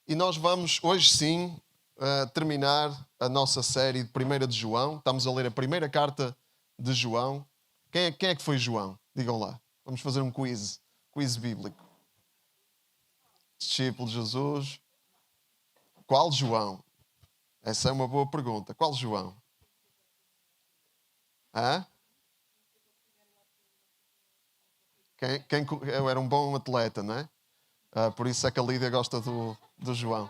E nós vamos, hoje sim, terminar a nossa série de 1 de João. Estamos a ler a primeira carta de João. Quem é que foi João? Digam lá. Vamos fazer um quiz bíblico. Discípulo de Jesus. Qual João? Essa é uma boa pergunta. Qual João? Hã? Eu era um bom atleta, não é? Por isso é que a Lídia gosta do João.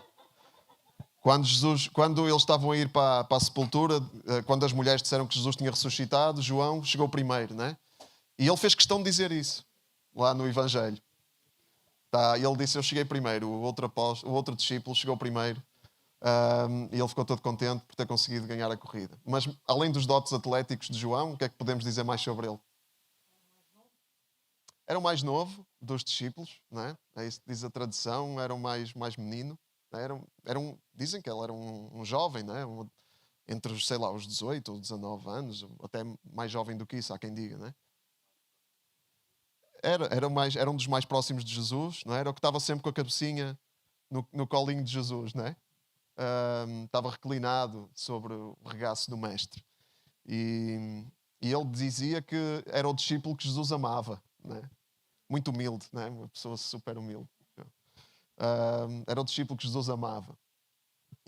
Quando eles estavam a ir para a sepultura, quando as mulheres disseram que Jesus tinha ressuscitado, João chegou primeiro, né? E ele fez questão de dizer isso, lá no Evangelho. Tá, ele disse, eu cheguei primeiro, o outro discípulo chegou primeiro. E ele ficou todo contente por ter conseguido ganhar a corrida. Mas, além dos dotes atléticos de João, o que é que podemos dizer mais sobre ele? Era o mais novo dos discípulos, não é? É isso que diz a tradição, era o mais menino. Dizem que ele era um jovem, não é? Entre, sei lá, os 18 ou 19 anos, até mais jovem do que isso, há quem diga, não é? Era um dos mais próximos de Jesus, não é? Era o que estava sempre com a cabecinha no colinho de Jesus, não é? Estava reclinado sobre o regaço do mestre. E ele dizia que era o discípulo que Jesus amava, não é? Muito humilde, não é? Uma pessoa super humilde. Era o discípulo que Jesus amava.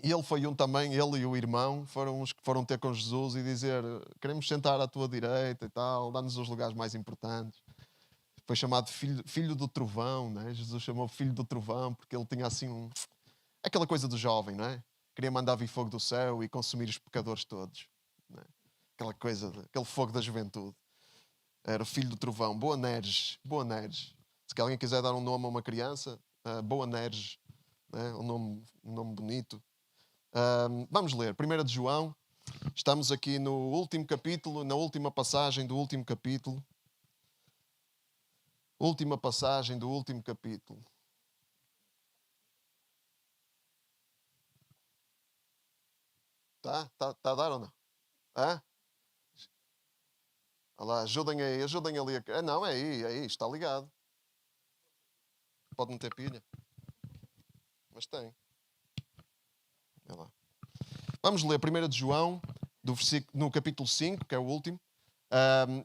E ele foi também, ele e o irmão, foram os que foram ter com Jesus e dizer: queremos sentar à tua direita e tal, dá-nos os lugares mais importantes. Foi chamado filho do trovão, né? Jesus chamou filho do trovão porque ele tinha assim aquela coisa do jovem, não é? Queria mandar vir fogo do céu e consumir os pecadores todos. Não é? Aquela coisa, aquele fogo da juventude. Era o filho do trovão, Boanerges. Se alguém quiser dar um nome a uma criança, Boanerges, né? Um nome bonito. Vamos ler, 1 de João. Estamos aqui no último capítulo, na última passagem do último capítulo. Última passagem do último capítulo. Tá a dar ou não? Hã? Olha lá, ajudem ali. Não, é aí, está ligado. Pode não ter pilha. Mas tem. Olha lá. Vamos ler 1 de João, no capítulo 5, que é o último.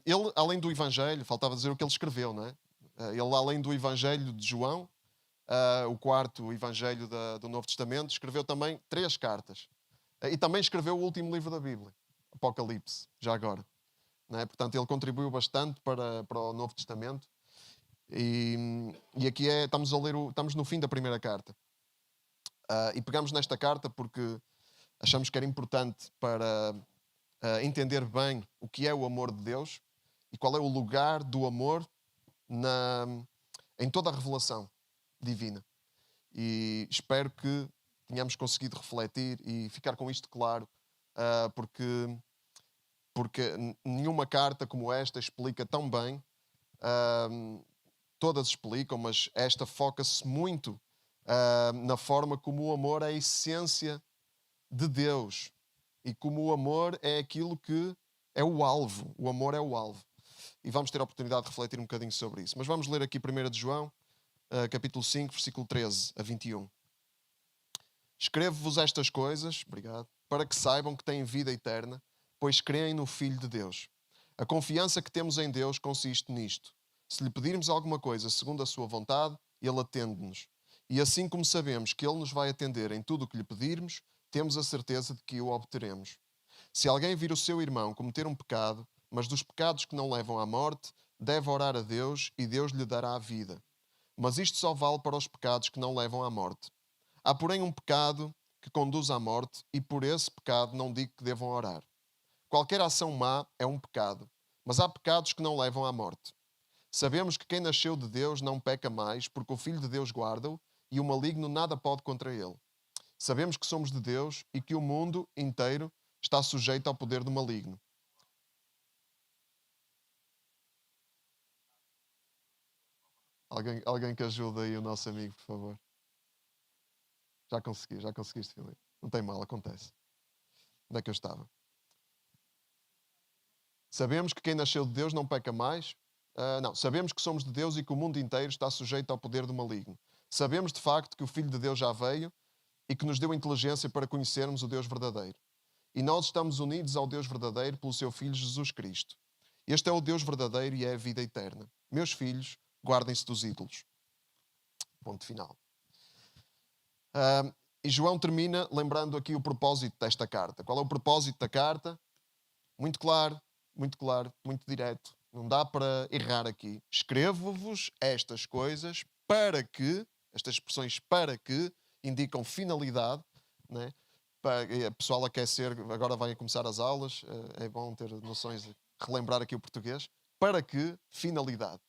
Ele, além do Evangelho, faltava dizer o que ele escreveu, não é? Ele, além do Evangelho de João, o quarto Evangelho do Novo Testamento, escreveu também 3 cartas. E também escreveu o último livro da Bíblia, Apocalipse, já agora. Não é? Portanto, ele contribuiu bastante para o Novo Testamento. E aqui estamos no fim da primeira carta. E pegamos nesta carta porque achamos que era importante para entender bem o que é o amor de Deus e qual é o lugar do amor em toda a revelação divina. E espero que tenhamos conseguido refletir e ficar com isto claro, porque nenhuma carta como esta explica tão bem. Todas explicam, mas esta foca-se muito na forma como o amor é a essência de Deus e como o amor é aquilo que é o alvo. O amor é o alvo. E vamos ter a oportunidade de refletir um bocadinho sobre isso. Mas vamos ler aqui 1 de João, capítulo 5, versículo 13 a 21. Escrevo-vos estas coisas, obrigado, para que saibam que têm vida eterna, pois creem no Filho de Deus. A confiança que temos em Deus consiste nisto. Se lhe pedirmos alguma coisa segundo a sua vontade, ele atende-nos. E assim como sabemos que ele nos vai atender em tudo o que lhe pedirmos, temos a certeza de que o obteremos. Se alguém vir o seu irmão cometer um pecado, mas dos pecados que não levam à morte, deve orar a Deus e Deus lhe dará a vida. Mas isto só vale para os pecados que não levam à morte. Há, porém, um pecado que conduz à morte e por esse pecado não digo que devam orar. Qualquer ação má é um pecado, mas há pecados que não levam à morte. Sabemos que quem nasceu de Deus não peca mais, porque o Filho de Deus guarda-o e o maligno nada pode contra ele. Sabemos que somos de Deus e que o mundo inteiro está sujeito ao poder do maligno. Alguém que ajude aí o nosso amigo, por favor. Já conseguiste, Filipe. Não tem mal, acontece. Onde é que eu estava? Sabemos que quem nasceu de Deus não peca mais. Não, sabemos que somos de Deus e que o mundo inteiro está sujeito ao poder do maligno. Sabemos de facto que o Filho de Deus já veio e que nos deu inteligência para conhecermos o Deus verdadeiro. E nós estamos unidos ao Deus verdadeiro pelo seu Filho Jesus Cristo. Este é o Deus verdadeiro e é a vida eterna. Meus filhos, guardem-se dos ídolos. Ponto final. E João termina lembrando aqui o propósito desta carta. Qual é o propósito da carta? Muito claro, muito direto. Não dá para errar aqui. Escrevo-vos estas coisas para que, estas expressões para que, indicam finalidade, né? A pessoal aquecer, agora vai começar as aulas, é bom ter noções, relembrar aqui o português. Para que, finalidade.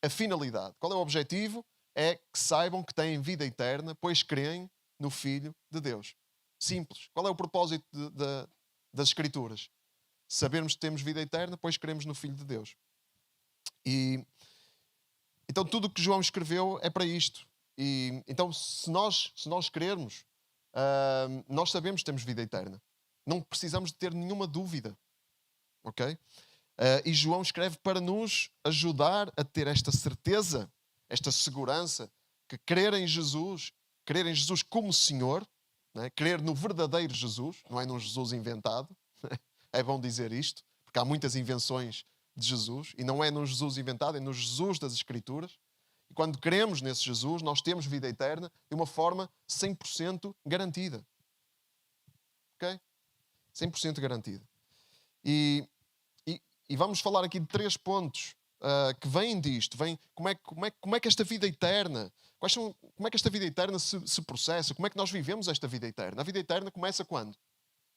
A finalidade. Qual é o objetivo? É que saibam que têm vida eterna, pois creem no Filho de Deus. Simples. Qual é o propósito das Escrituras? Sabermos que temos vida eterna, pois cremos no Filho de Deus. E então tudo o que João escreveu é para isto. E então se nós crermos, nós sabemos que temos vida eterna. Não precisamos de ter nenhuma dúvida. Ok? E João escreve para nos ajudar a ter esta certeza, esta segurança, que crer em Jesus como Senhor, né? Crer no verdadeiro Jesus, não é num Jesus inventado. É bom dizer isto, porque há muitas invenções de Jesus, e não é num Jesus inventado, é no Jesus das Escrituras. E quando cremos nesse Jesus, nós temos vida eterna de uma forma 100% garantida. Ok? 100% garantida. E vamos falar aqui de 3 pontos que vêm disto. Como é que esta vida eterna, como é que esta vida eterna se processa? Como é que nós vivemos esta vida eterna? A vida eterna começa quando?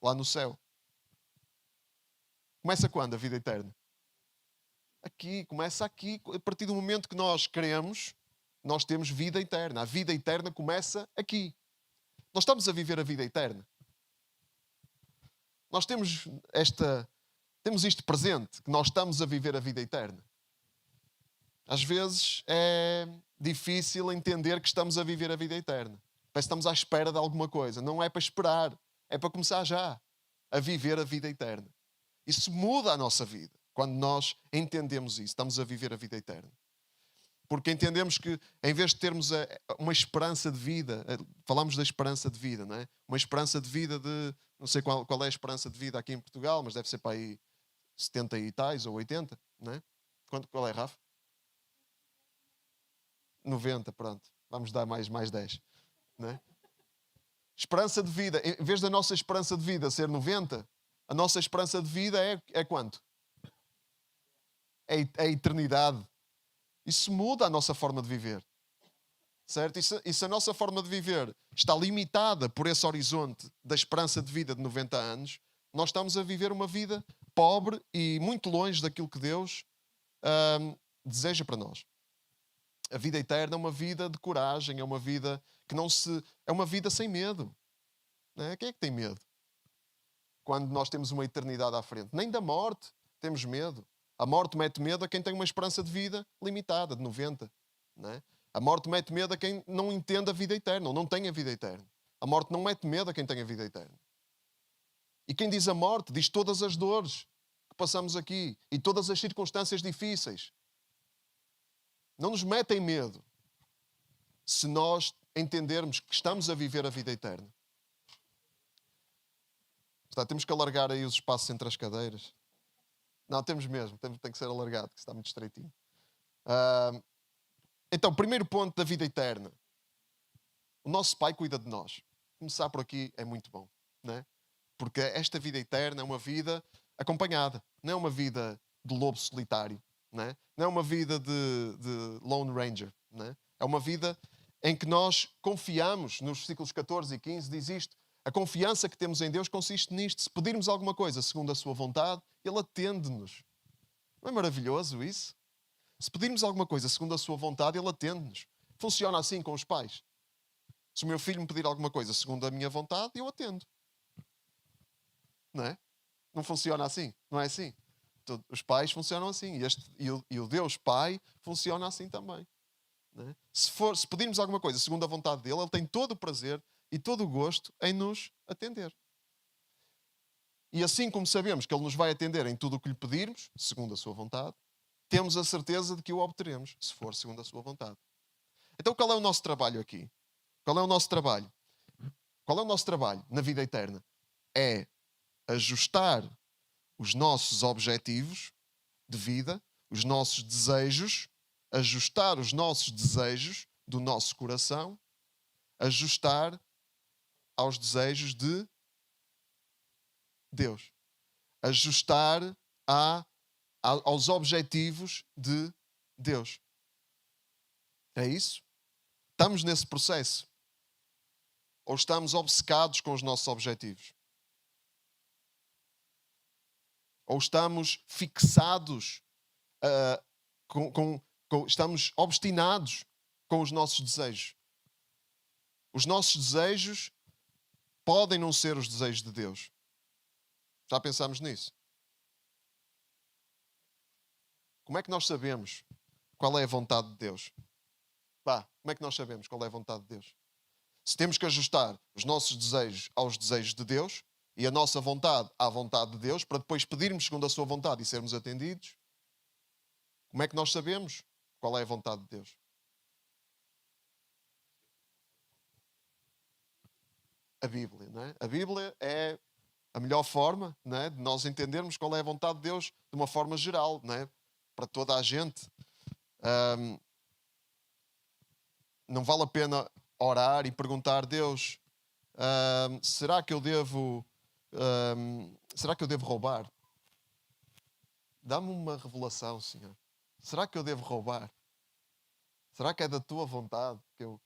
Lá no céu. Começa quando a vida eterna? Aqui, começa aqui. A partir do momento que nós cremos, nós temos vida eterna. A vida eterna começa aqui. Nós estamos a viver a vida eterna. Nós temos isto presente, que nós estamos a viver a vida eterna. Às vezes é difícil entender que estamos a viver a vida eterna. Parece que estamos à espera de alguma coisa. Não é para esperar, é para começar já a viver a vida eterna. Isso muda a nossa vida. Quando nós entendemos isso, estamos a viver a vida eterna. Porque entendemos que, em vez de termos uma esperança de vida, falamos da esperança de vida, não é? Uma esperança de vida de, não sei qual é a esperança de vida aqui em Portugal, mas deve ser para aí 70 e tais ou 80, não é? Qual é, Rafa? 90, pronto. Vamos dar mais 10, não é? Esperança de vida, em vez da nossa esperança de vida ser 90, a nossa esperança de vida é quanto? É a eternidade. Isso muda a nossa forma de viver. Certo? E se a nossa forma de viver está limitada por esse horizonte da esperança de vida de 90 anos, nós estamos a viver uma vida pobre e muito longe daquilo que Deus deseja para nós. A vida eterna é uma vida de coragem, é uma vida que é uma vida sem medo. Não é? Quem é que tem medo? Quando nós temos uma eternidade à frente. Nem da morte temos medo. A morte mete medo a quem tem uma esperança de vida limitada, de 90. Não é? A morte mete medo a quem não entende a vida eterna, ou não tem a vida eterna. A morte não mete medo a quem tem a vida eterna. E quem diz a morte, diz todas as dores que passamos aqui e todas as circunstâncias difíceis. Não nos metem medo se nós entendermos que estamos a viver a vida eterna. Portanto, temos que alargar aí os espaços entre as cadeiras. Não, temos mesmo. Tem que ser alargado, que está muito estreitinho. Então, primeiro ponto da vida eterna. O nosso Pai cuida de nós. Começar por aqui é muito bom, não é? Porque esta vida eterna é uma vida acompanhada. Não é uma vida de lobo solitário, não é? Não é uma vida de Lone Ranger, não é? É uma vida em que nós confiamos. Nos versículos 14 e 15 diz isto. A confiança que temos em Deus consiste nisto. Se pedirmos alguma coisa segundo a sua vontade, Ele atende-nos. Não é maravilhoso isso? Se pedirmos alguma coisa segundo a sua vontade, Ele atende-nos. Funciona assim com os pais. Se o meu filho me pedir alguma coisa segundo a minha vontade, eu atendo. Não é? Não funciona assim? Não é assim? Os pais funcionam assim. E o Deus Pai funciona assim também. Não é? Se pedirmos alguma coisa segundo a vontade dEle, Ele tem todo o prazer e todo o gosto em nos atender. E assim como sabemos que Ele nos vai atender em tudo o que lhe pedirmos, segundo a sua vontade, temos a certeza de que o obteremos, se for segundo a sua vontade. Então qual é o nosso trabalho aqui? Qual é o nosso trabalho? Qual é o nosso trabalho na vida eterna? É ajustar os nossos objetivos de vida, os nossos desejos, ajustar os nossos desejos do nosso coração, ajustar aos desejos de Deus. Ajustar aos objetivos de Deus. É isso? Estamos nesse processo? Ou estamos obcecados com os nossos objetivos? Ou estamos fixados, estamos obstinados com os nossos desejos? Os nossos desejos podem não ser os desejos de Deus. Já pensámos nisso? Como é que nós sabemos qual é a vontade de Deus? Como é que nós sabemos qual é a vontade de Deus? Se temos que ajustar os nossos desejos aos desejos de Deus e a nossa vontade à vontade de Deus, para depois pedirmos segundo a sua vontade e sermos atendidos, como é que nós sabemos qual é a vontade de Deus? A Bíblia, não é? A Bíblia é a melhor forma, não é, de nós entendermos qual é a vontade de Deus de uma forma geral, não é? Para toda a gente. Não vale a pena orar e perguntar: Deus, será que eu devo roubar? Dá-me uma revelação, Senhor. Será que eu devo roubar? Será que é da tua vontade que eu...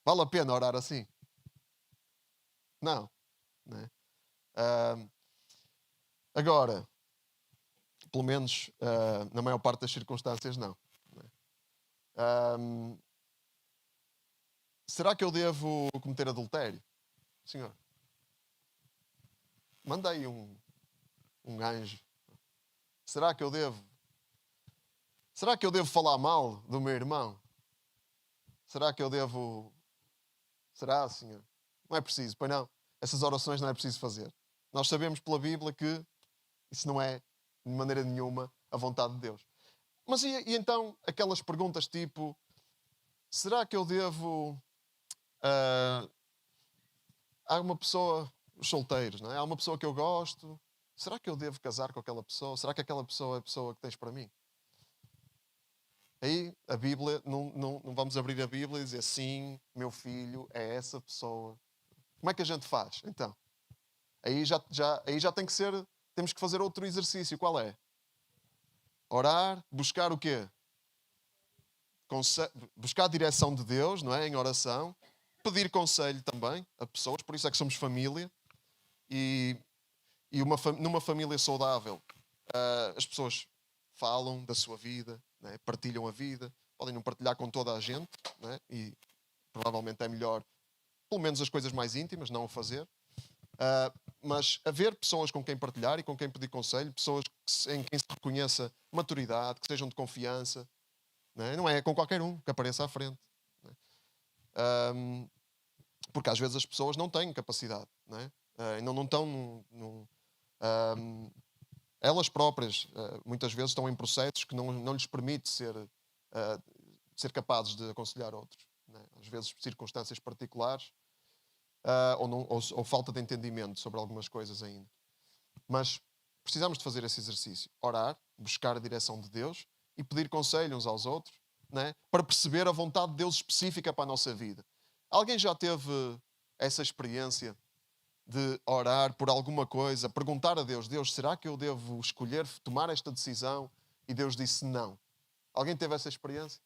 Vale a pena orar assim? Não. Não é? Agora, pelo menos na maior parte das circunstâncias, não. Será que eu devo cometer adultério? Senhor, manda aí um anjo. Será que eu devo falar mal do meu irmão? Será que eu devo... Será, Senhor? Não é preciso, pois não. Essas orações não é preciso fazer. Nós sabemos pela Bíblia que isso não é, de maneira nenhuma, a vontade de Deus. Mas e então aquelas perguntas tipo: será que eu devo... há uma pessoa... Os solteiros, não é? Há uma pessoa que eu gosto. Será que eu devo casar com aquela pessoa? Será que aquela pessoa é a pessoa que tens para mim? Aí a Bíblia, não vamos abrir a Bíblia e dizer: sim, meu filho é essa pessoa. Como é que a gente faz, então? Aí já tem que ser... Temos que fazer outro exercício. Qual é? Orar, buscar o quê? Buscar a direção de Deus, não é? Em oração. Pedir conselho também a pessoas. Por isso é que somos família. E numa família saudável, as pessoas falam da sua vida, não é? Partilham a vida. Podem não partilhar com toda a gente, não é? E provavelmente é melhor, pelo menos as coisas mais íntimas, não o fazer. Mas haver pessoas com quem partilhar e com quem pedir conselho, pessoas em quem se reconheça maturidade, que sejam de confiança, não é com qualquer um que apareça à frente. Não é? Porque às vezes as pessoas não têm capacidade, não é? Não estão elas próprias muitas vezes estão em processos que não lhes permite ser capazes de aconselhar outros, não é? Às vezes por circunstâncias particulares, ou falta de entendimento sobre algumas coisas ainda. Mas precisamos de fazer esse exercício. Orar, buscar a direção de Deus e pedir conselho uns aos outros, não é? Para perceber a vontade de Deus específica para a nossa vida. Alguém já teve essa experiência de orar por alguma coisa, perguntar a Deus: Deus, será que eu devo escolher tomar esta decisão? E Deus disse não. Alguém teve essa experiência?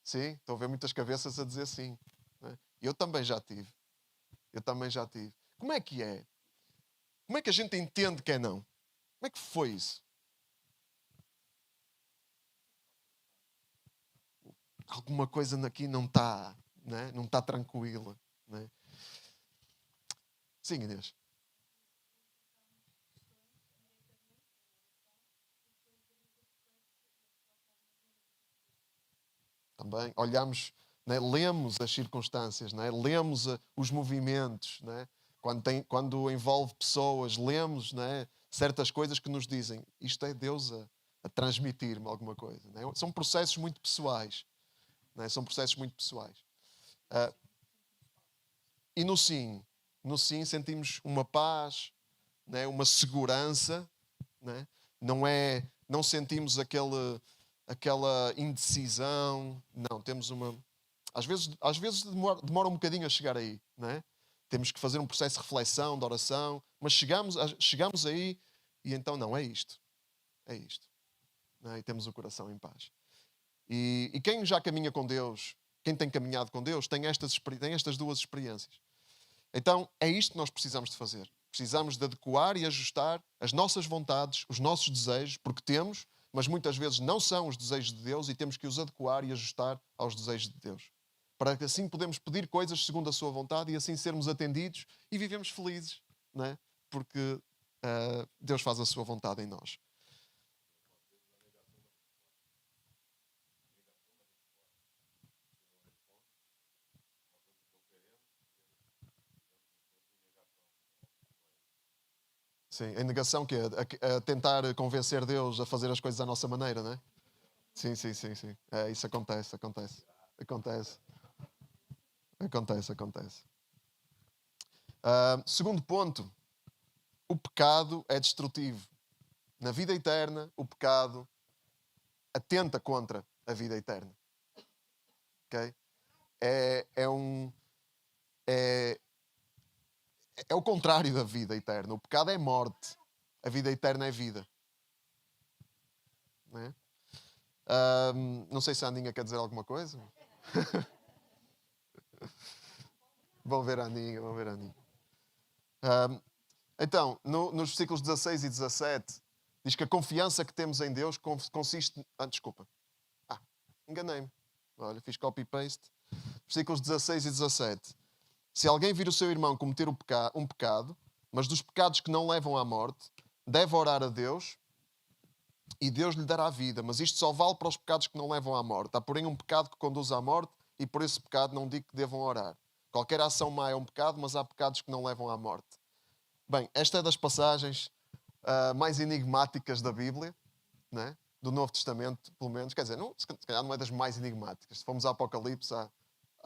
Sim, estou a ver muitas cabeças a dizer sim. Não é? Eu também já tive. Como é que é? Como é que a gente entende que é não? Como é que foi isso? Alguma coisa aqui não está, né? Não está tranquila. Né? Sim, Inês. Também olhamos, né? Lemos as circunstâncias, né? Lemos os movimentos, né? Quando envolve pessoas, lemos, né? Certas coisas que nos dizem: isto é Deus a transmitir-me alguma coisa. Né? São processos muito pessoais. Né? São processos muito pessoais. E no sim sentimos uma paz, né? Uma segurança, né? Não sentimos aquela indecisão. Não, temos uma... Às vezes demora um bocadinho a chegar aí, né? Temos que fazer um processo de reflexão, de oração, mas chegamos aí e então não, é isto. É isto. Né? E temos o coração em paz. E quem já caminha com Deus, quem tem caminhado com Deus, tem estas duas experiências. Então, é isto que nós precisamos de fazer. Precisamos de adequar e ajustar as nossas vontades, os nossos desejos, porque temos, mas muitas vezes não são os desejos de Deus e temos que os adequar e ajustar aos desejos de Deus. Para que assim podemos pedir coisas segundo a sua vontade e assim sermos atendidos e vivemos felizes, não é? Porque Deus faz a sua vontade em nós. Sim, em negação que é a tentar convencer Deus a fazer as coisas à nossa maneira, não é? Sim, sim, sim, sim. É, isso acontece. Acontece. Segundo ponto, o pecado é destrutivo. Na vida eterna, o pecado atenta contra a vida eterna. Ok? É o contrário da vida eterna. O pecado é morte. A vida eterna é vida. Não é? Não sei se a Aninha quer dizer alguma coisa. Vão ver a Aninha. Então, nos versículos 16 e 17, diz que a confiança que temos em Deus consiste... desculpa. Enganei-me. Olha, fiz copy-paste. Versículos 16 e 17. Se alguém vir o seu irmão cometer um pecado, mas dos pecados que não levam à morte, deve orar a Deus e Deus lhe dará vida. Mas isto só vale para os pecados que não levam à morte. Há, porém, um pecado que conduz à morte e por esse pecado não digo que devam orar. Qualquer ação má é um pecado, mas há pecados que não levam à morte. Bem, esta é das passagens mais enigmáticas da Bíblia, né? Do Novo Testamento, pelo menos. Quer dizer, se calhar não é das mais enigmáticas. Se formos ao Apocalipse,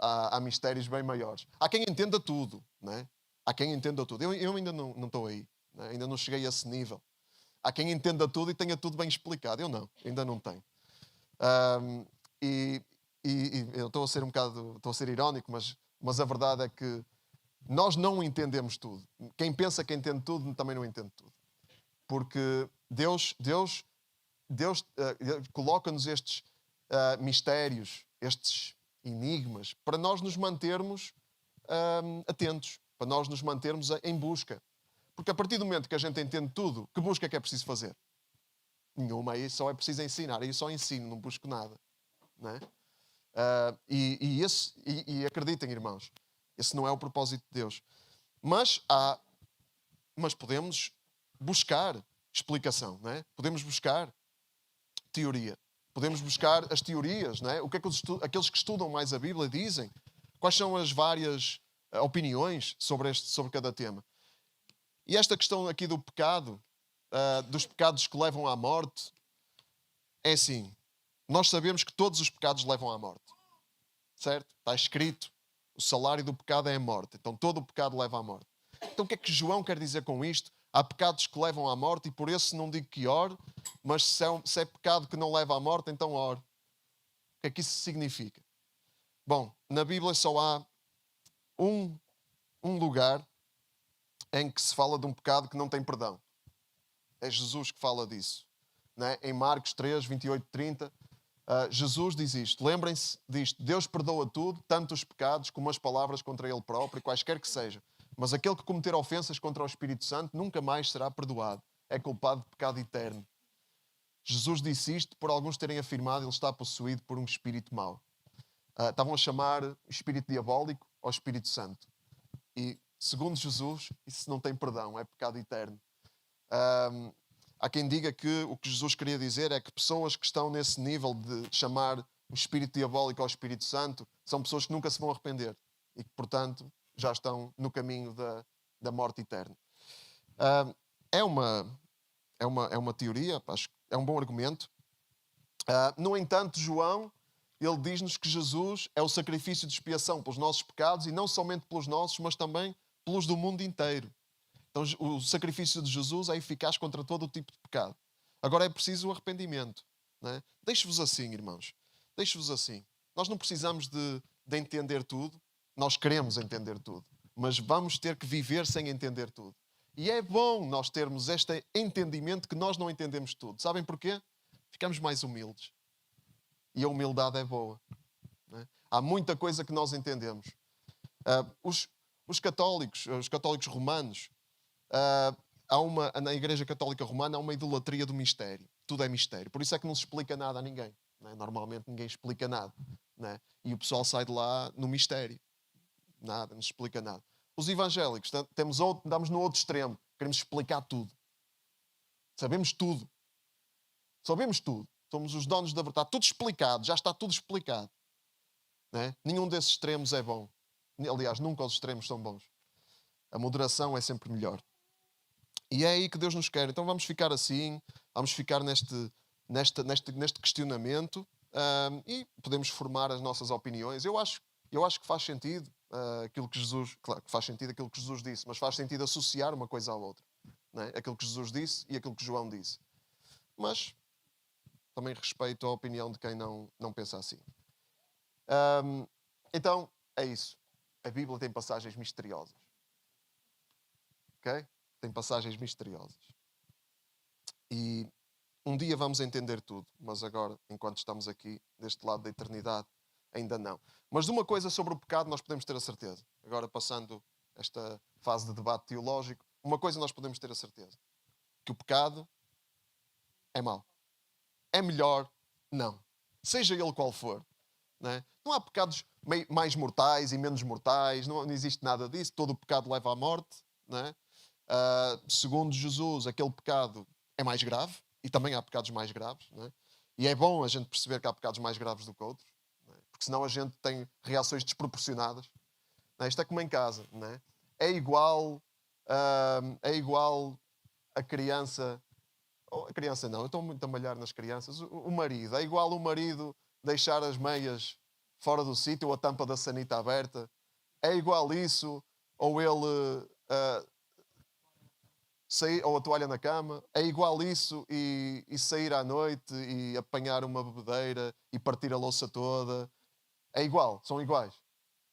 há mistérios bem maiores. Há quem entenda tudo, né? Há quem entenda tudo. Eu ainda não estou aí, né? Ainda não cheguei a esse nível. Há quem entenda tudo e tenha tudo bem explicado. Eu não, ainda não tenho. E eu estou a ser estou a ser irónico, mas a verdade é que nós não entendemos tudo. Quem pensa que entende tudo também não entende tudo. Porque Deus coloca-nos estes mistérios, estes enigmas, para nós nos mantermos atentos, para nós nos mantermos em busca. Porque a partir do momento que a gente entende tudo, que busca é que é preciso fazer? Nenhuma, aí só é preciso ensinar, aí só ensino, não busco nada. Não é? E acreditem, irmãos, esse não é o propósito de Deus. Mas podemos buscar explicação, não é? Podemos buscar teoria. Podemos buscar as teorias, não é? O que é que aqueles que estudam mais a Bíblia dizem? Quais são as várias opiniões sobre cada tema? E esta questão aqui do pecado, dos pecados que levam à morte, é assim. Nós sabemos que todos os pecados levam à morte. Certo? Está escrito. O salário do pecado é a morte. Então todo o pecado leva à morte. Então o que é que João quer dizer com isto? Há pecados que levam à morte e por isso não digo que ore, mas se é pecado que não leva à morte, então ore. O que é que isso significa? Bom, na Bíblia só há um lugar em que se fala de um pecado que não tem perdão. É Jesus que fala disso. Né? Em Marcos 3, 28, 30, Jesus diz isto. Lembrem-se disto. Deus perdoa tudo, tanto os pecados como as palavras contra Ele próprio, quaisquer que sejam. Mas aquele que cometer ofensas contra o Espírito Santo nunca mais será perdoado. É culpado de pecado eterno. Jesus disse isto por alguns terem afirmado que ele está possuído por um espírito mau. Estavam a chamar espírito diabólico ao Espírito Santo. E, segundo Jesus, isso não tem perdão, é pecado eterno. Há quem diga que o que Jesus queria dizer é que pessoas que estão nesse nível de chamar o espírito diabólico ao Espírito Santo são pessoas que nunca se vão arrepender e que, portanto, já estão no caminho da morte eterna. É uma teoria, acho que é um bom argumento. No entanto, João ele diz-nos que Jesus é o sacrifício de expiação pelos nossos pecados e não somente pelos nossos, mas também pelos do mundo inteiro. Então o sacrifício de Jesus é eficaz contra todo o tipo de pecado. Agora é preciso o arrependimento. Não é? Deixe-vos assim, irmãos. Deixe-vos assim. Nós não precisamos de entender tudo. Nós queremos entender tudo. Mas vamos ter que viver sem entender tudo. E é bom nós termos este entendimento que nós não entendemos tudo. Sabem porquê? Ficamos mais humildes. E a humildade é boa. Não é? Há muita coisa que nós entendemos. Os católicos romanos, na Igreja Católica Romana há uma idolatria do mistério. Tudo é mistério. Por isso é que não se explica nada a ninguém. Não é? Normalmente ninguém explica nada. Não é? E o pessoal sai de lá no mistério. Nada, não se explica nada. Os evangélicos, andamos no outro extremo. Queremos explicar tudo. Sabemos tudo. Sabemos tudo. Somos os donos da verdade. Tudo explicado. Já está tudo explicado. Não é? Nenhum desses extremos é bom. Aliás, nunca os extremos são bons. A moderação é sempre melhor. E é aí que Deus nos quer. Então vamos ficar assim. Vamos ficar neste questionamento. E podemos formar as nossas opiniões. Eu acho que faz sentido aquilo que Jesus... Claro que faz sentido aquilo que Jesus disse. Mas faz sentido associar uma coisa à outra. Não é? Aquilo que Jesus disse e aquilo que João disse. Mas também respeito a opinião de quem não pensa assim. Então, é isso. A Bíblia tem passagens misteriosas. Ok? Tem passagens misteriosas. E um dia vamos entender tudo. Mas agora, enquanto estamos aqui, deste lado da eternidade, ainda não. Mas de uma coisa sobre o pecado nós podemos ter a certeza. Agora, passando esta fase de debate teológico, uma coisa nós podemos ter a certeza. Que o pecado é mau. É melhor? Não. Seja ele qual for. Não é? Não há pecados mais mortais e menos mortais. Não existe nada disso. Todo o pecado leva à morte. Não é? Segundo Jesus, aquele pecado é mais grave. E também há pecados mais graves. Não é? E é bom a gente perceber que há pecados mais graves do que outros. Não é? Porque senão a gente tem reações desproporcionadas. Não é? Isto é como em casa. Não é? É igual a criança... A criança não, eu estou muito a malhar nas crianças. O marido, é igual o marido deixar as meias fora do sítio ou a tampa da sanita aberta. É igual isso, ou ele sair, ou a toalha na cama. É igual isso e sair à noite e apanhar uma bebedeira e partir a louça toda. É igual, são iguais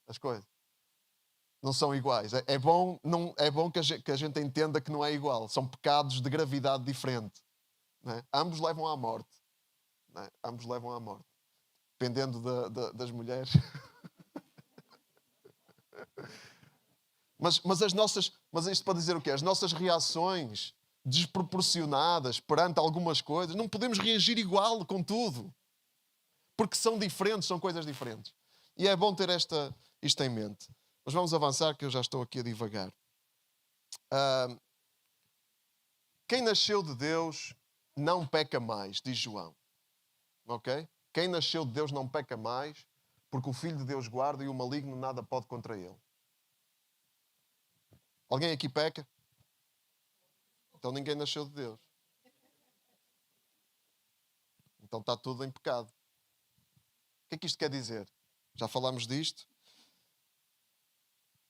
as coisas. Não são iguais. É bom que a gente entenda que não é igual. São pecados de gravidade diferente. Não é? Ambos levam à morte. Não é? Ambos levam à morte. Dependendo das mulheres. mas isto para dizer o quê? As nossas reações desproporcionadas perante algumas coisas, não podemos reagir igual com tudo. Porque são diferentes, são coisas diferentes. E é bom ter isto em mente. Mas vamos avançar, que eu já estou aqui a divagar. Quem nasceu de Deus não peca mais, diz João. Ok? Quem nasceu de Deus não peca mais, porque o Filho de Deus guarda e o maligno nada pode contra ele. Alguém aqui peca? Então ninguém nasceu de Deus. Então está tudo em pecado. O que é que isto quer dizer? Já falámos disto?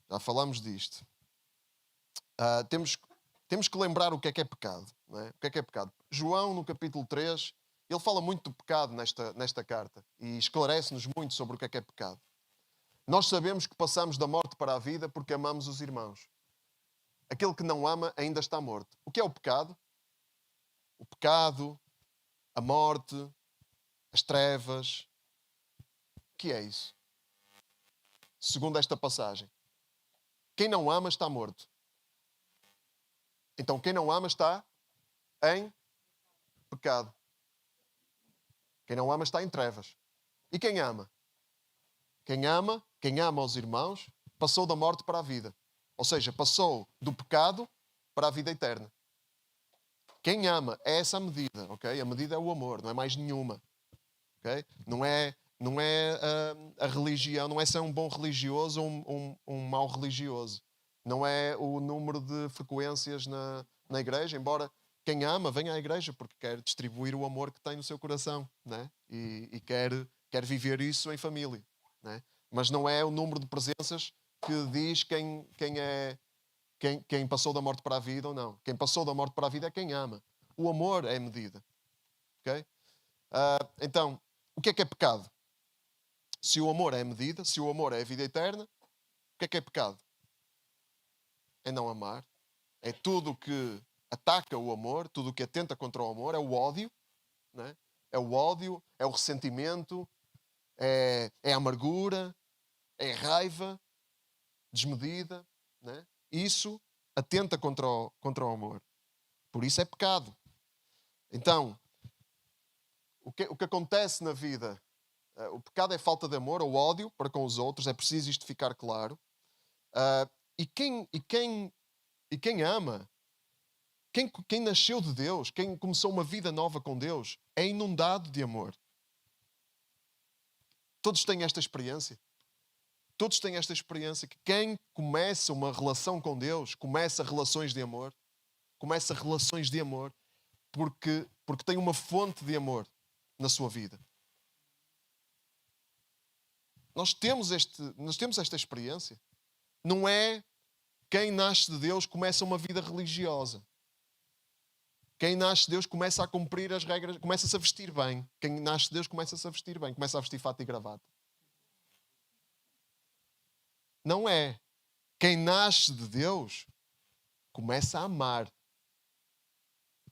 Já falámos disto. Temos que lembrar o que é pecado. Não é? O que é pecado? João, no capítulo 3, ele fala muito do pecado nesta carta e esclarece-nos muito sobre o que é pecado. Nós sabemos que passamos da morte para a vida porque amamos os irmãos. Aquele que não ama ainda está morto. O que é o pecado? O pecado, a morte, as trevas. O que é isso? Segundo esta passagem. Quem não ama está morto. Então quem não ama está em pecado. Quem não ama está em trevas. E quem ama? Quem ama os irmãos, passou da morte para a vida. Ou seja, passou do pecado para a vida eterna. Quem ama é essa a medida, ok? A medida é o amor, não é mais nenhuma. Okay? Não é a religião, não é ser um bom religioso ou um mau religioso. Não é o número de frequências na igreja, embora quem ama venha à igreja porque quer distribuir o amor que tem no seu coração, né? E quer quer viver isso em família, né? Mas não é o número de presenças que diz quem passou da morte para a vida ou não. Quem passou da morte para a vida é quem ama. O amor é medida. Okay? Então, o que é pecado? Se o amor é medida, se o amor é a vida eterna, o que é pecado? É não amar. É tudo o que ataca o amor, tudo o que atenta contra o amor, é o ódio. Né? É o ódio, é o ressentimento, é a amargura, é a raiva desmedida. Né? Isso atenta contra o amor. Por isso é pecado. Então, o que acontece na vida? O pecado é falta de amor ou ódio para com os outros, é preciso isto ficar claro. E quem ama, quem nasceu de Deus, quem começou uma vida nova com Deus, é inundado de amor. Todos têm esta experiência. Todos têm esta experiência que quem começa uma relação com Deus, começa relações de amor, porque tem uma fonte de amor na sua vida. Nós temos esta experiência. Não é quem nasce de Deus começa uma vida religiosa. Quem nasce de Deus começa a cumprir as regras, começa-se a vestir bem. Quem nasce de Deus começa-se a vestir bem, começa a vestir fato e gravata. Não é. Quem nasce de Deus começa a amar.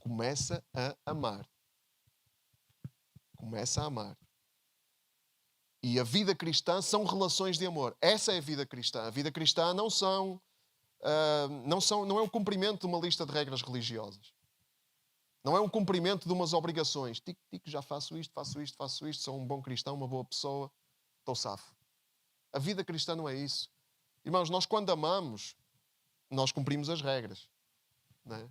Começa a amar. Começa a amar. E a vida cristã são relações de amor. Essa é a vida cristã. A vida cristã não é o cumprimento de uma lista de regras religiosas. Não é um cumprimento de umas obrigações. Tico, já faço isto, sou um bom cristão, uma boa pessoa, estou safo. A vida cristã não é isso. Irmãos, nós quando amamos, nós cumprimos as regras. Não é?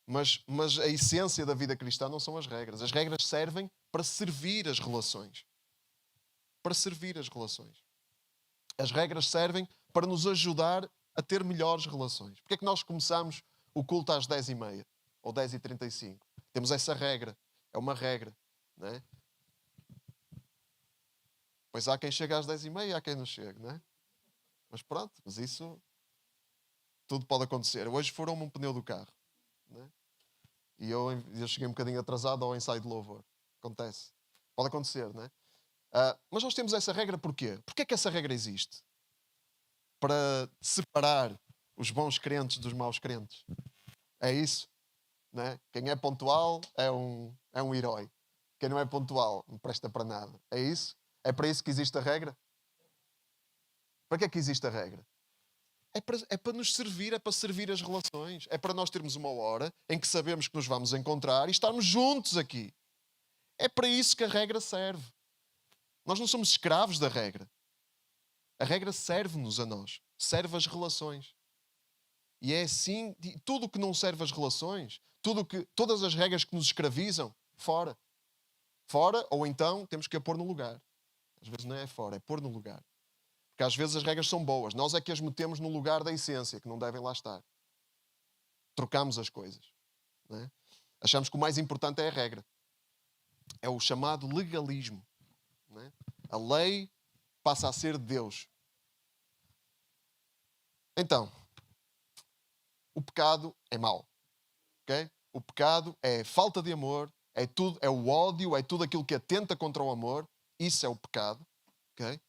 Mas a essência da vida cristã não são as regras. As regras servem para servir as relações. Para servir as relações. As regras servem para nos ajudar a ter melhores relações. Porque é que nós começamos o culto às 10h30 ou 10h35? Temos essa regra. É uma regra. Não é? Pois há quem chega às 10h30 e há quem não chegue. Não é? Mas pronto, mas isso tudo pode acontecer. Hoje foram-me um pneu do carro. Não é? E eu cheguei um bocadinho atrasado ao ensaio de louvor. Acontece. Pode acontecer, não é? Mas nós temos essa regra porquê? Porquê é que essa regra existe? Para separar os bons crentes dos maus crentes. É isso? Não é? Quem é pontual é um herói. Quem não é pontual não presta para nada. É isso? É para isso que existe a regra? Para que é que existe a regra? É para nos servir, é para servir as relações. É para nós termos uma hora em que sabemos que nos vamos encontrar e estarmos juntos aqui. É para isso que a regra serve. Nós não somos escravos da regra. A regra serve-nos a nós. Serve as relações. E é assim, tudo o que não serve as relações, todas as regras que nos escravizam, fora. Fora, ou então temos que a pôr no lugar. Às vezes não é fora, é pôr no lugar. Porque às vezes as regras são boas. Nós é que as metemos no lugar da essência, que não devem lá estar. Trocamos as coisas. Não é? Achamos que o mais importante é a regra. É o chamado legalismo. Não é? A lei passa a ser de Deus. Então, o pecado é mau. Okay? O pecado é falta de amor, é o ódio, é tudo aquilo que atenta contra o amor. Isso é o pecado. Okay?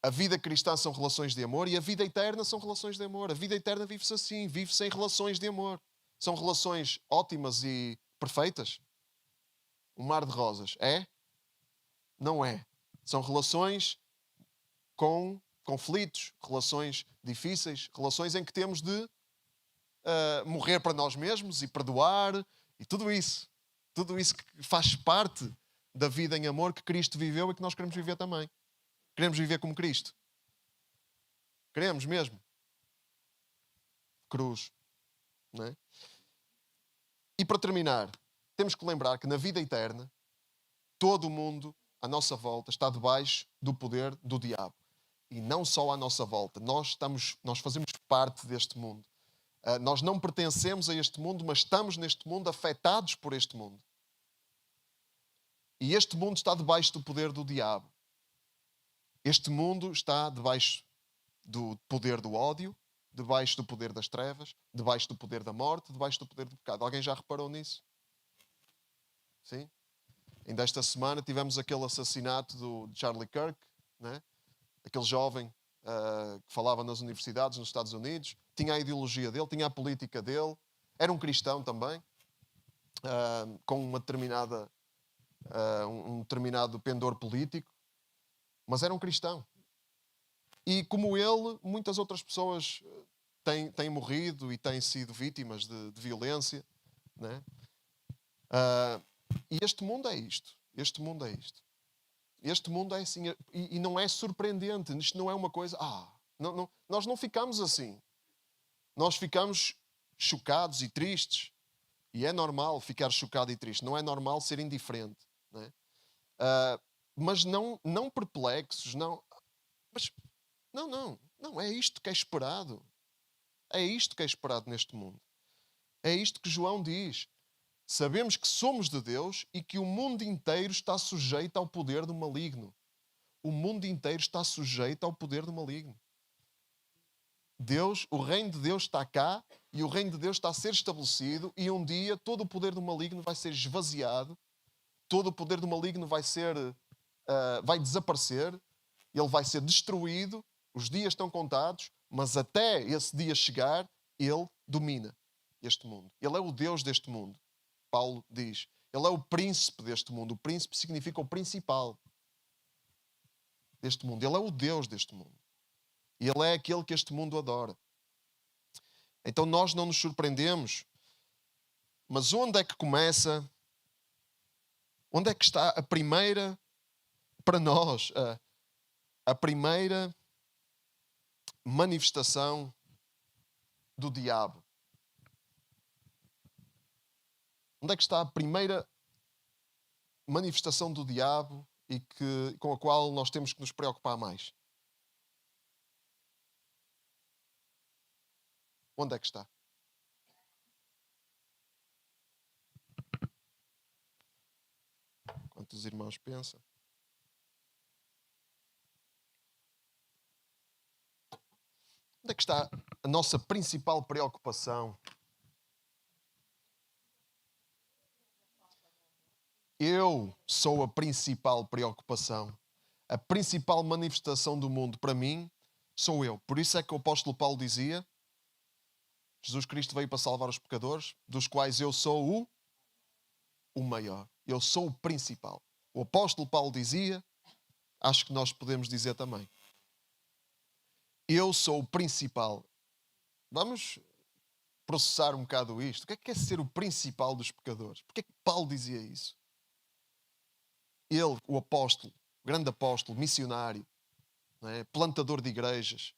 A vida cristã são relações de amor e a vida eterna são relações de amor. A vida eterna vive-se assim, vive-se em relações de amor. São relações ótimas e perfeitas? Um mar de rosas. É? Não é. São relações com conflitos, relações difíceis, relações em que temos de morrer para nós mesmos e perdoar e tudo isso. Tudo isso que faz parte da vida em amor que Cristo viveu e que nós queremos viver também. Queremos viver como Cristo. Queremos mesmo. Cruz. Não é? E para terminar, temos que lembrar que na vida eterna, todo o mundo à nossa volta está debaixo do poder do diabo. E não só à nossa volta. Nós fazemos parte deste mundo. Nós não pertencemos a este mundo, mas estamos neste mundo afetados por este mundo. E este mundo está debaixo do poder do diabo. Este mundo está debaixo do poder do ódio, debaixo do poder das trevas, debaixo do poder da morte, debaixo do poder do pecado. Alguém já reparou nisso? Sim? Ainda esta semana tivemos aquele assassinato de Charlie Kirk, né? Aquele jovem que falava nas universidades nos Estados Unidos, tinha a ideologia dele, tinha a política dele, era um cristão também, com uma determinada, um determinado pendor político, mas era um cristão. E como ele, muitas outras pessoas têm morrido e têm sido vítimas de violência, né? E este mundo é isto. Este mundo é isto. Este mundo é assim. E não é surpreendente. Isto não é uma coisa... nós não ficamos assim. Nós ficamos chocados e tristes. E é normal ficar chocado e triste. Não é normal ser indiferente. Né? Mas não perplexos. Não, é isto que é esperado. É isto que é esperado neste mundo. É isto que João diz. Sabemos que somos de Deus e que o mundo inteiro está sujeito ao poder do maligno. O mundo inteiro está sujeito ao poder do maligno. O reino de Deus está cá e o reino de Deus está a ser estabelecido e um dia todo o poder do maligno vai ser esvaziado, todo o poder do maligno vai desaparecer, ele vai ser destruído, os dias estão contados, mas até esse dia chegar, ele domina este mundo. Ele é o Deus deste mundo. Paulo diz, ele é o príncipe deste mundo. O príncipe significa o principal deste mundo. Ele é o Deus deste mundo. E ele é aquele que este mundo adora. Então nós não nos surpreendemos. Mas onde é que começa? Onde é que está a primeira, para nós, a primeira manifestação do diabo? Onde é que está a primeira manifestação do diabo e com a qual nós temos que nos preocupar mais? Onde é que está? Enquanto os irmãos pensam. Onde é que está a nossa principal preocupação? Eu sou a principal preocupação. A principal manifestação do mundo para mim sou eu. Por isso é que o apóstolo Paulo dizia: Jesus Cristo veio para salvar os pecadores, dos quais eu sou o maior. Eu sou o principal. O apóstolo Paulo dizia, acho que nós podemos dizer também. Eu sou o principal. Vamos processar um bocado isto. O que é ser o principal dos pecadores? Porquê é que Paulo dizia isso? Ele, o apóstolo, o grande apóstolo, missionário, não é? Plantador de igrejas.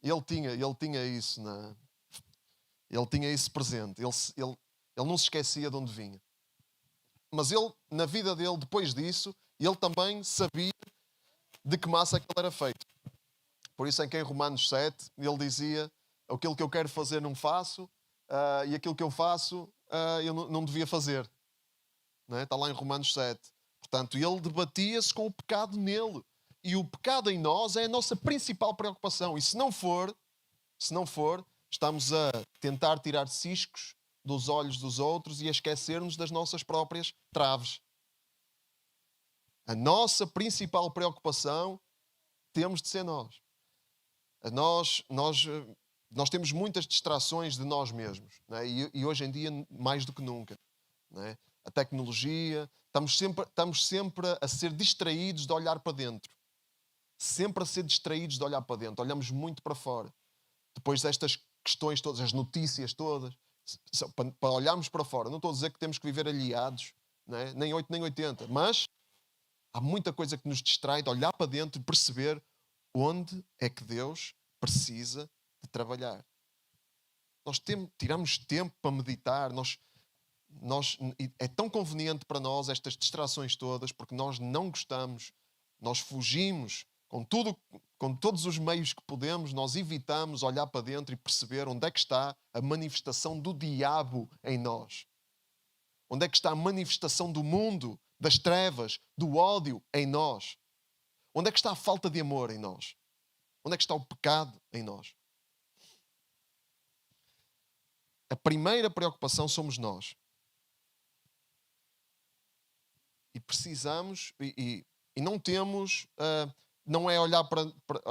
Ele tinha isso, ele tinha isso presente. Ele não se esquecia de onde vinha. Mas ele, na vida dele, depois disso, ele também sabia de que massa é que ele era feito. Por isso é que em Romanos 7, ele dizia: aquilo que eu quero fazer não faço, e aquilo que eu faço eu não devia fazer. Não é? Está lá em Romanos 7. Portanto, ele debatia-se com o pecado nele. E o pecado em nós é a nossa principal preocupação. E se não for, estamos a tentar tirar ciscos dos olhos dos outros e a esquecer-nos das nossas próprias traves. A nossa principal preocupação temos de ser nós. Nós temos muitas distrações de nós mesmos, não é? E hoje em dia mais do que nunca, não é? A tecnologia, estamos sempre a ser distraídos de olhar para dentro, sempre a ser distraídos de olhar para dentro, olhamos muito para fora. Depois destas questões todas, as notícias todas, para olharmos para fora, não estou a dizer que temos que viver aliados, não é? Nem 8 nem 80, mas há muita coisa que nos distrai de olhar para dentro e perceber onde é que Deus precisa de trabalhar. Nós tiramos tempo para meditar, é tão conveniente para nós estas distrações todas, porque nós não gostamos, nós fugimos com tudo com todos os meios que podemos, nós evitamos olhar para dentro e perceber onde é que está a manifestação do diabo em nós. Onde é que está a manifestação do mundo, das trevas, do ódio em nós? Onde é que está a falta de amor em nós? Onde é que está o pecado em nós? A primeira preocupação somos nós. E precisamos, e não temos, não é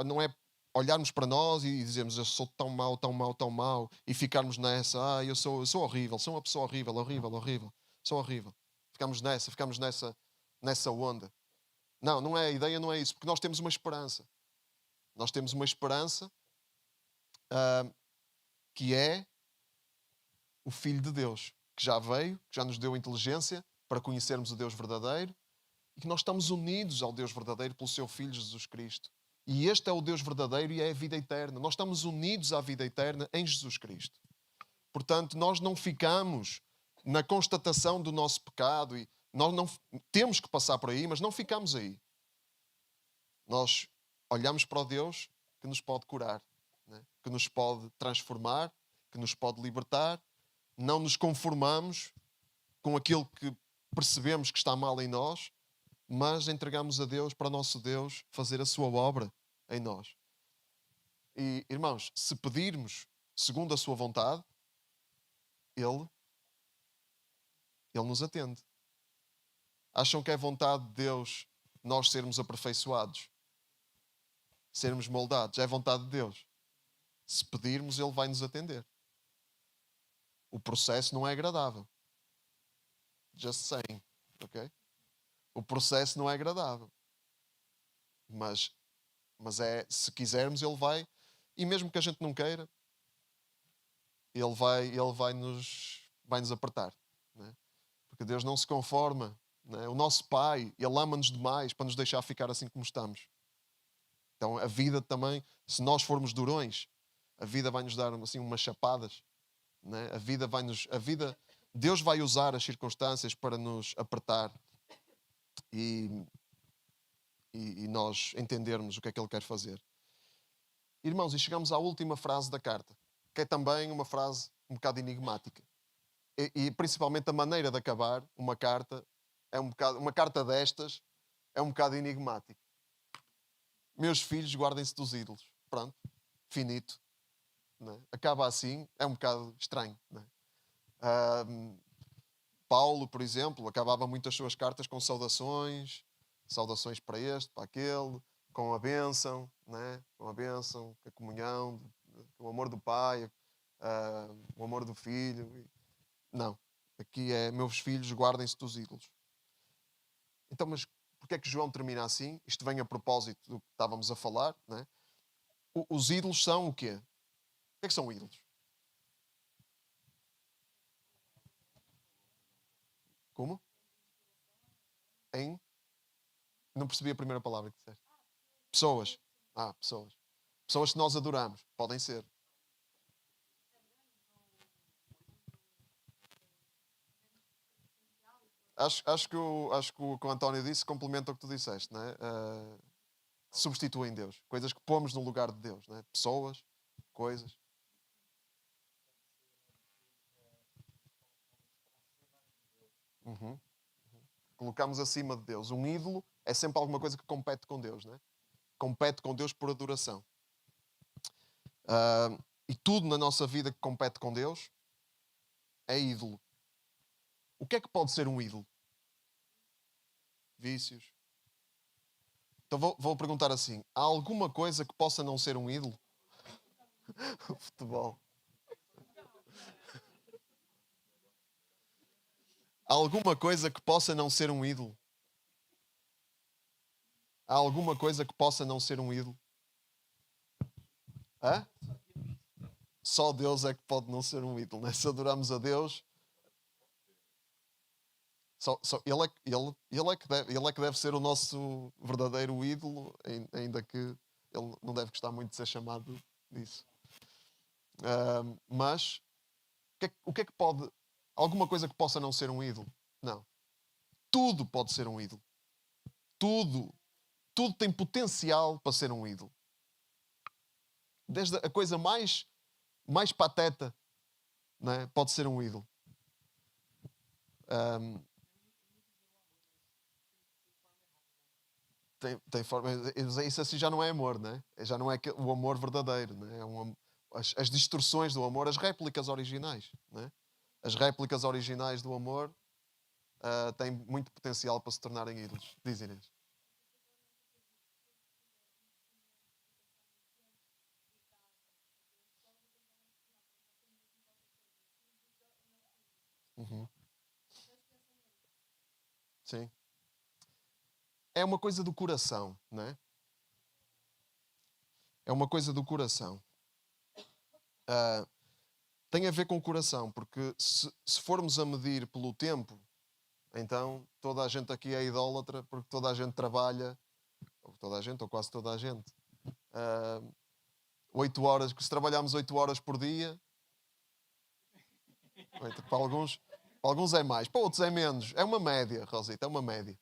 não é olharmos para nós e dizermos eu sou tão mau, tão mau, tão mau, e ficarmos nessa, eu sou horrível, sou uma pessoa horrível, horrível, horrível, sou horrível. Ficamos nessa onda. Não, não é, a ideia não é isso, porque nós temos uma esperança. Nós temos uma esperança que é o Filho de Deus, que já veio, que já nos deu inteligência para conhecermos o Deus verdadeiro e que nós estamos unidos ao Deus verdadeiro pelo seu Filho Jesus Cristo. E este é o Deus verdadeiro e é a vida eterna. Nós estamos unidos à vida eterna em Jesus Cristo. Portanto, nós não ficamos na constatação do nosso pecado e nós não temos que passar por aí, mas não ficamos aí. Nós olhamos para o Deus que nos pode curar, né? Que nos pode transformar, que nos pode libertar. Não nos conformamos com aquilo que percebemos que está mal em nós, mas entregamos a Deus, para o nosso Deus, fazer a sua obra em nós. E, irmãos, se pedirmos segundo a sua vontade, Ele nos atende. Acham que é vontade de Deus nós sermos aperfeiçoados? Sermos moldados? É vontade de Deus. Se pedirmos, Ele vai nos atender. O processo não é agradável. Just saying, ok? O processo não é agradável. Mas é, se quisermos, Ele vai. E mesmo que a gente não queira, Ele vai nos apertar. Né? Porque Deus não se conforma. Né? O nosso Pai, Ele ama-nos demais para nos deixar ficar assim como estamos. Então a vida também, se nós formos durões, a vida vai nos dar assim umas chapadas. Né? Deus vai usar as circunstâncias para nos apertar e nós entendermos o que é que Ele quer fazer. Irmãos, e chegamos à última frase da carta, que é também uma frase um bocado enigmática. E principalmente a maneira de acabar uma carta, uma carta destas, é um bocado enigmática. Meus filhos, guardem-se dos ídolos. Pronto, finito. Né? Acaba assim, é um bocado estranho. Né? Paulo, por exemplo, acabava muito as suas cartas com saudações para este, para aquele, com a bênção, né? Com a bênção, com a comunhão, com o amor do Pai, o amor do Filho. Não, aqui é meus filhos, guardem-se dos ídolos. Então, mas porquê é que João termina assim? Isto vem a propósito do que estávamos a falar, né? Os ídolos são o quê? O que é que são ídolos? Como? Não percebi a primeira palavra que disseste. Pessoas. Pessoas. Pessoas que nós adoramos. Podem ser. Acho que o que o António disse complementa o que tu disseste, né? Substituem Deus. Coisas que pomos no lugar de Deus, né? Pessoas, coisas. Uhum. Colocamos acima de Deus. Um ídolo é sempre alguma coisa que compete com Deus, né? Compete com Deus por adoração. E tudo na nossa vida que compete com Deus é ídolo. O que é que pode ser um ídolo? Vícios. Então vou perguntar assim: há alguma coisa que possa não ser um ídolo? O futebol. Há alguma coisa que possa não ser um ídolo? Há alguma coisa que possa não ser um ídolo? Hã? Só Deus é que pode não ser um ídolo, né? Se adoramos a Deus, ele é que deve ser o nosso verdadeiro ídolo, ainda que ele não deve gostar muito de ser chamado disso. Mas o que é que pode... Alguma coisa que possa não ser um ídolo? Não. Tudo pode ser um ídolo. Tudo tem potencial para ser um ídolo. Desde a coisa mais pateta, não é? Pode ser um ídolo. Ahm, tem forma, isso assim já não é amor, não é? Já não é o amor verdadeiro, não é? As distorções do amor, as réplicas originais, não é? As réplicas originais do amor têm muito potencial para se tornarem ídolos. Diz, Inês. Uhum. Sim. É uma coisa do coração, não é? É uma coisa do coração. Ah, tem a ver com o coração, porque se formos a medir pelo tempo, então toda a gente aqui é idólatra, porque toda a gente trabalha, ou toda a gente, ou quase toda a gente, 8 horas, se trabalharmos 8 horas por dia, para alguns é mais, para outros é menos. É uma média, Rosita, é uma média.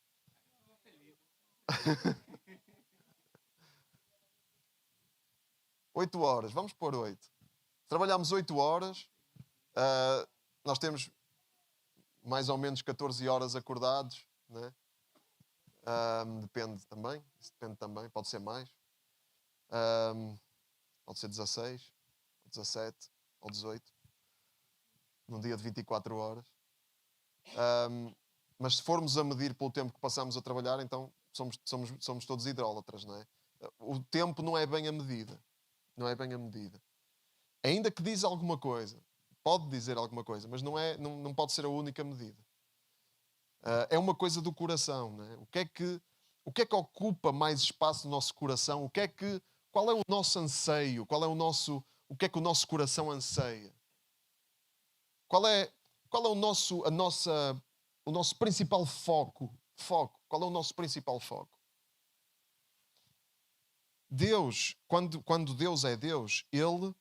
8 horas, vamos pôr 8. Se trabalharmos 8 horas, nós temos mais ou menos 14 horas acordados, né? Depende também, isso depende também, pode ser mais. Pode ser 16, ou 17, ou 18, num dia de 24 horas. Mas se formos a medir pelo tempo que passamos a trabalhar, então somos todos idólatras, não é? O tempo não é bem a medida. Não é bem a medida. Ainda que diz alguma coisa, pode dizer alguma coisa, mas não pode ser a única medida. É uma coisa do coração, não é? O que é que ocupa mais espaço no nosso coração? Qual é o nosso anseio? O que é que o nosso coração anseia? Qual é o nosso principal foco? Qual é o nosso principal foco? Deus, quando Deus é Deus, Ele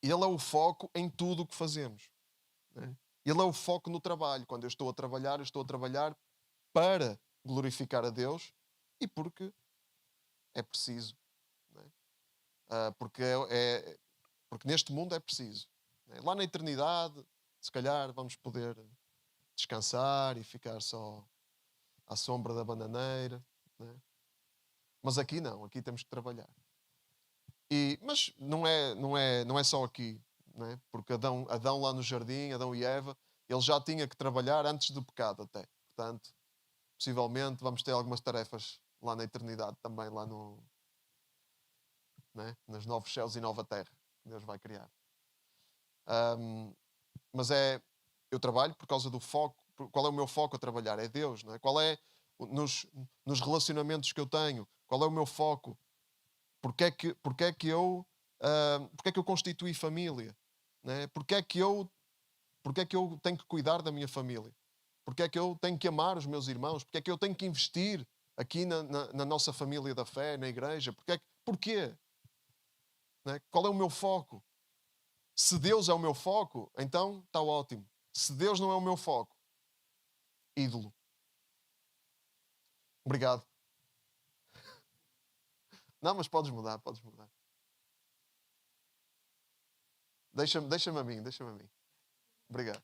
é o foco em tudo o que fazemos, né? Ele é o foco no trabalho. Quando eu estou a trabalhar para glorificar a Deus e porque é preciso, né? Porque neste mundo é preciso, né? Lá na eternidade, se calhar vamos poder descansar e ficar só à sombra da bananeira, né? Mas aqui não, aqui temos que trabalhar. Mas não é só aqui, né? Porque Adão lá no jardim, Adão e Eva, ele já tinha que trabalhar antes do pecado até. Portanto, possivelmente vamos ter algumas tarefas lá na eternidade também, lá né? Nos novos céus e nova terra que Deus vai criar. Mas eu trabalho por causa do foco. Qual é o meu foco a trabalhar? É Deus, não é? Qual é nos relacionamentos que eu tenho? Qual é o meu foco? Porque é que eu constituí família? Né? Porque é que eu tenho que cuidar da minha família? Porque é que eu tenho que amar os meus irmãos? Porque é que eu tenho que investir aqui na nossa família da fé, na igreja? Porquê? Né? Qual é o meu foco? Se Deus é o meu foco, então está ótimo. Se Deus não é o meu foco, ídolo. Obrigado. Não, mas podes mudar, podes mudar. Deixa-me a mim. Obrigado.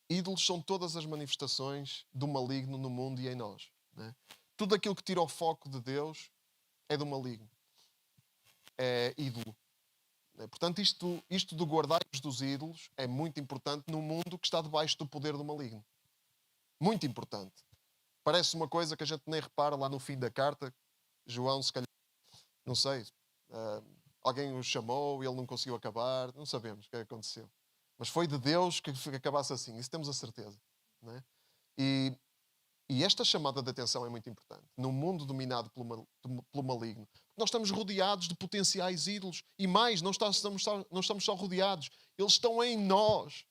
Ídolos são todas as manifestações do maligno no mundo e em nós, né? Tudo aquilo que tira o foco de Deus é do maligno. É ídolo, né? Portanto, isto do guardar-vos dos ídolos é muito importante no mundo que está debaixo do poder do maligno. Muito importante. Parece uma coisa que a gente nem repara lá no fim da carta. João, se calhar, não sei, alguém o chamou e ele não conseguiu acabar. Não sabemos o que aconteceu. Mas foi de Deus que acabasse assim. Isso temos a certeza, né? E esta chamada de atenção é muito importante. Num mundo dominado pelo maligno, nós estamos rodeados de potenciais ídolos. E mais, não estamos só rodeados, eles estão em nós.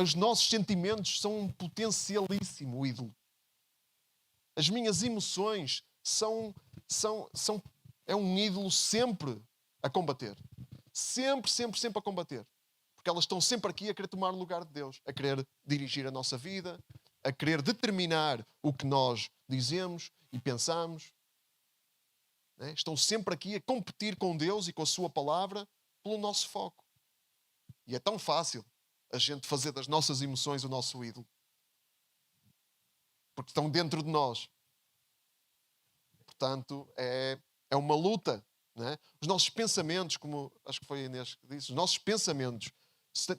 Os nossos sentimentos são um potencialíssimo ídolo. As minhas emoções é um ídolo sempre a combater. Sempre, sempre, sempre a combater. Porque elas estão sempre aqui a querer tomar o lugar de Deus, a querer dirigir a nossa vida, a querer determinar o que nós dizemos e pensamos. né? Estão sempre aqui a competir com Deus e com a sua palavra pelo nosso foco. E é tão fácil a gente fazer das nossas emoções o nosso ídolo. Porque estão dentro de nós. Portanto, é uma luta. Né? Os nossos pensamentos, como acho que foi a Inês que disse, os nossos pensamentos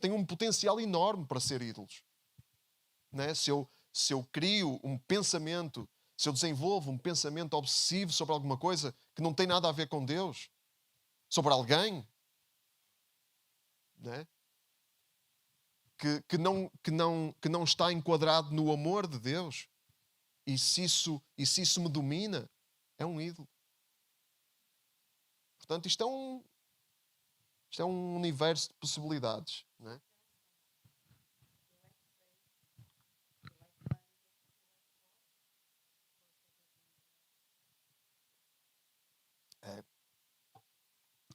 têm um potencial enorme para ser ídolos. Né? Se eu crio um pensamento, se eu desenvolvo um pensamento obsessivo sobre alguma coisa que não tem nada a ver com Deus, sobre alguém, né? que não está enquadrado no amor de Deus, e se isso me domina, é um ídolo. Portanto, isto é um universo de possibilidades. Né?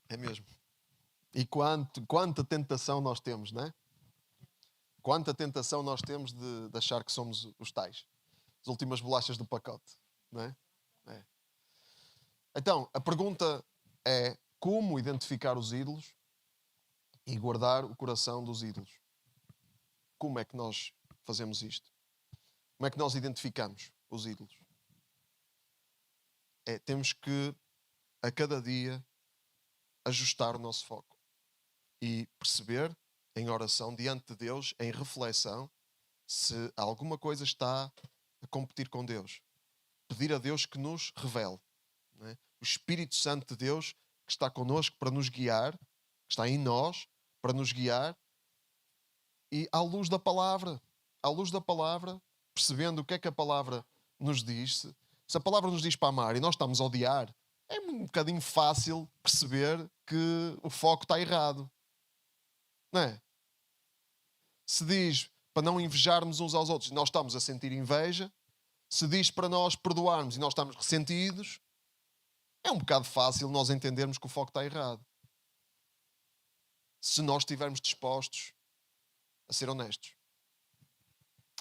É mesmo. E quanta tentação nós temos, não é? Quanta tentação nós temos de achar que somos os tais. As últimas bolachas do pacote, não é? É. Então, a pergunta é como identificar os ídolos e guardar o coração dos ídolos. Como é que nós fazemos isto? Como é que nós identificamos os ídolos? Temos que, a cada dia, ajustar o nosso foco e perceber, em oração, diante de Deus, em reflexão, se alguma coisa está a competir com Deus. Pedir a Deus que nos revele. Não é? O Espírito Santo de Deus que está connosco para nos guiar, que está em nós para nos guiar, e à luz da palavra, percebendo o que é que a palavra nos diz. Se a palavra nos diz para amar e nós estamos a odiar, é um bocadinho fácil perceber que o foco está errado. Não é? Se diz para não invejarmos uns aos outros e nós estamos a sentir inveja, se diz para nós perdoarmos e nós estamos ressentidos, é um bocado fácil nós entendermos que o foco está errado. Se nós estivermos dispostos a ser honestos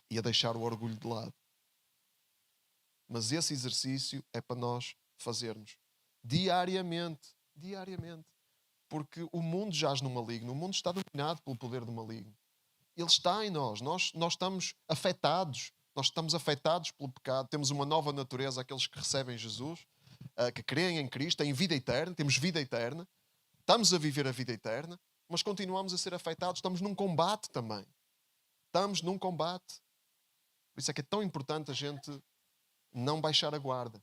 e a deixar o orgulho de lado. Mas esse exercício é para nós fazermos diariamente. Porque o mundo jaz no maligno, o mundo está dominado pelo poder do maligno. Ele está em nós estamos afetados. Nós estamos afetados pelo pecado, temos uma nova natureza, aqueles que recebem Jesus, que creem em Cristo, têm vida eterna, temos vida eterna, estamos a viver a vida eterna, mas continuamos a ser afetados, estamos num combate também. Estamos num combate. Por isso é que é tão importante a gente não baixar a guarda,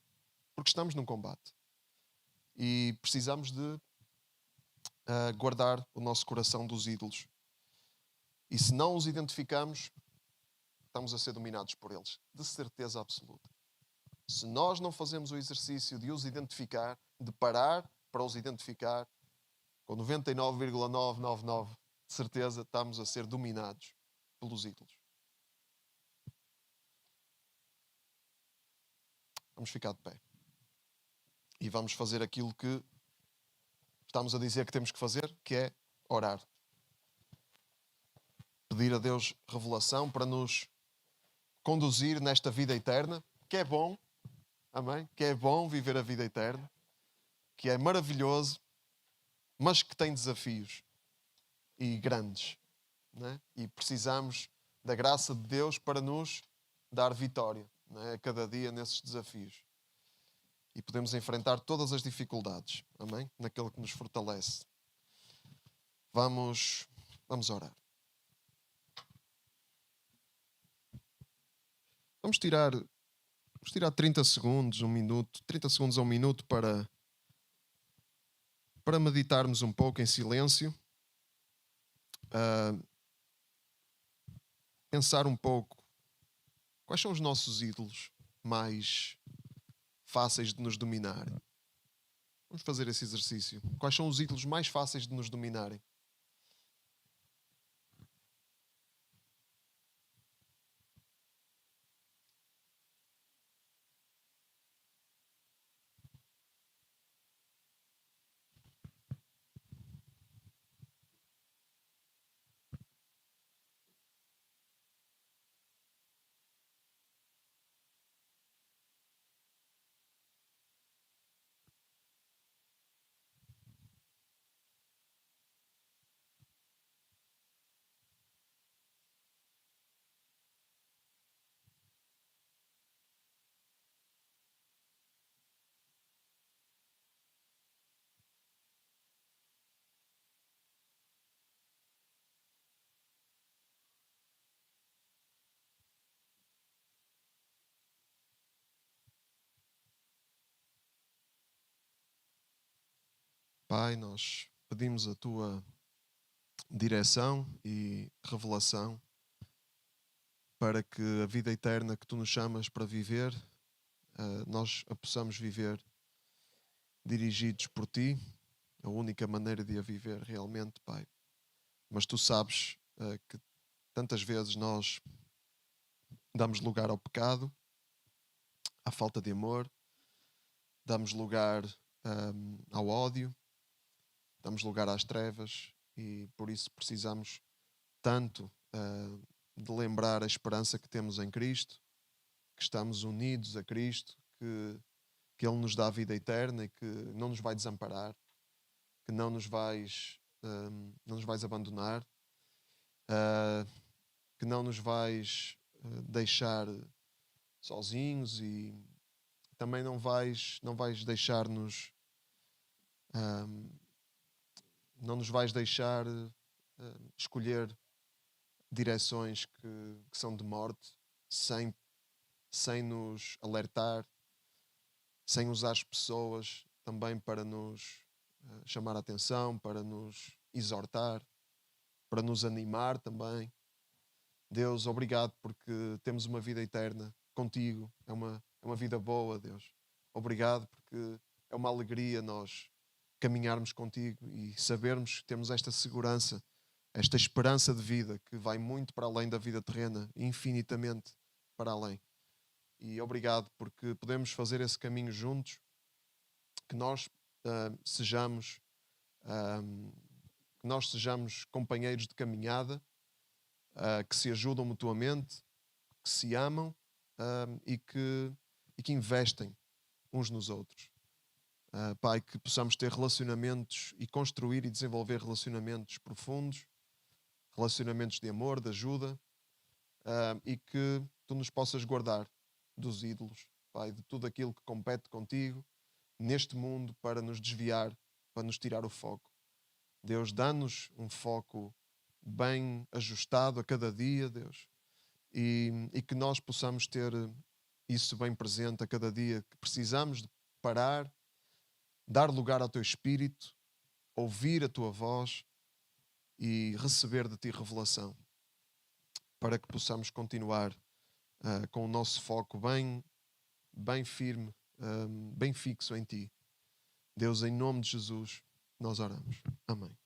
porque estamos num combate. E precisamos de guardar o nosso coração dos ídolos. E se não os identificamos, estamos a ser dominados por eles. De certeza absoluta. Se nós não fazemos o exercício de os identificar, de parar para os identificar, com 99,999 de certeza estamos a ser dominados pelos ídolos. Vamos ficar de pé. E vamos fazer aquilo que estamos a dizer que temos que fazer, que é orar. Pedir a Deus revelação para nos conduzir nesta vida eterna, que é bom, amém? Que é bom viver a vida eterna, que é maravilhoso, mas que tem desafios e grandes, né? E precisamos da graça de Deus para nos dar vitória, né? A cada dia nesses desafios. E podemos enfrentar todas as dificuldades, amém? Naquele que nos fortalece. Vamos orar. Vamos tirar 30 segundos, 1 minuto, 30 segundos a 1 minuto para meditarmos um pouco em silêncio. Pensar um pouco quais são os nossos ídolos mais fáceis de nos dominarem. Vamos fazer esse exercício. Quais são os ídolos mais fáceis de nos dominarem? Pai, nós pedimos a tua direção e revelação para que a vida eterna que tu nos chamas para viver, nós a possamos viver dirigidos por ti, a única maneira de a viver realmente, Pai. Mas tu sabes que tantas vezes nós damos lugar ao pecado, à falta de amor, damos lugar ao ódio, damos lugar às trevas e por isso precisamos tanto de lembrar a esperança que temos em Cristo, que estamos unidos a Cristo, que Ele nos dá a vida eterna e que não nos vai desamparar, que não nos vais abandonar, que não nos vais deixar sozinhos e também não vais deixar-nos, não nos vais deixar escolher direções que são de morte sem nos alertar, sem usar as pessoas também para nos chamar a atenção, para nos exortar, para nos animar também. Deus, obrigado porque temos uma vida eterna contigo. É uma vida boa, Deus. Obrigado porque é uma alegria nós caminharmos contigo e sabermos que temos esta segurança, esta esperança de vida que vai muito para além da vida terrena, infinitamente para além. E obrigado porque podemos fazer esse caminho juntos, que nós sejamos companheiros de caminhada, que se ajudam mutuamente, que se amam e que investem uns nos outros. Pai, que possamos ter relacionamentos e construir e desenvolver relacionamentos profundos, relacionamentos de amor, de ajuda, e que tu nos possas guardar dos ídolos, Pai, de tudo aquilo que compete contigo neste mundo para nos desviar, para nos tirar o foco. Deus, dá-nos um foco bem ajustado a cada dia, Deus, e que nós possamos ter isso bem presente a cada dia, que precisamos de parar, dar lugar ao teu Espírito, ouvir a tua voz e receber de ti revelação, para que possamos continuar com o nosso foco bem firme, bem fixo em ti. Deus, em nome de Jesus, nós oramos. Amém.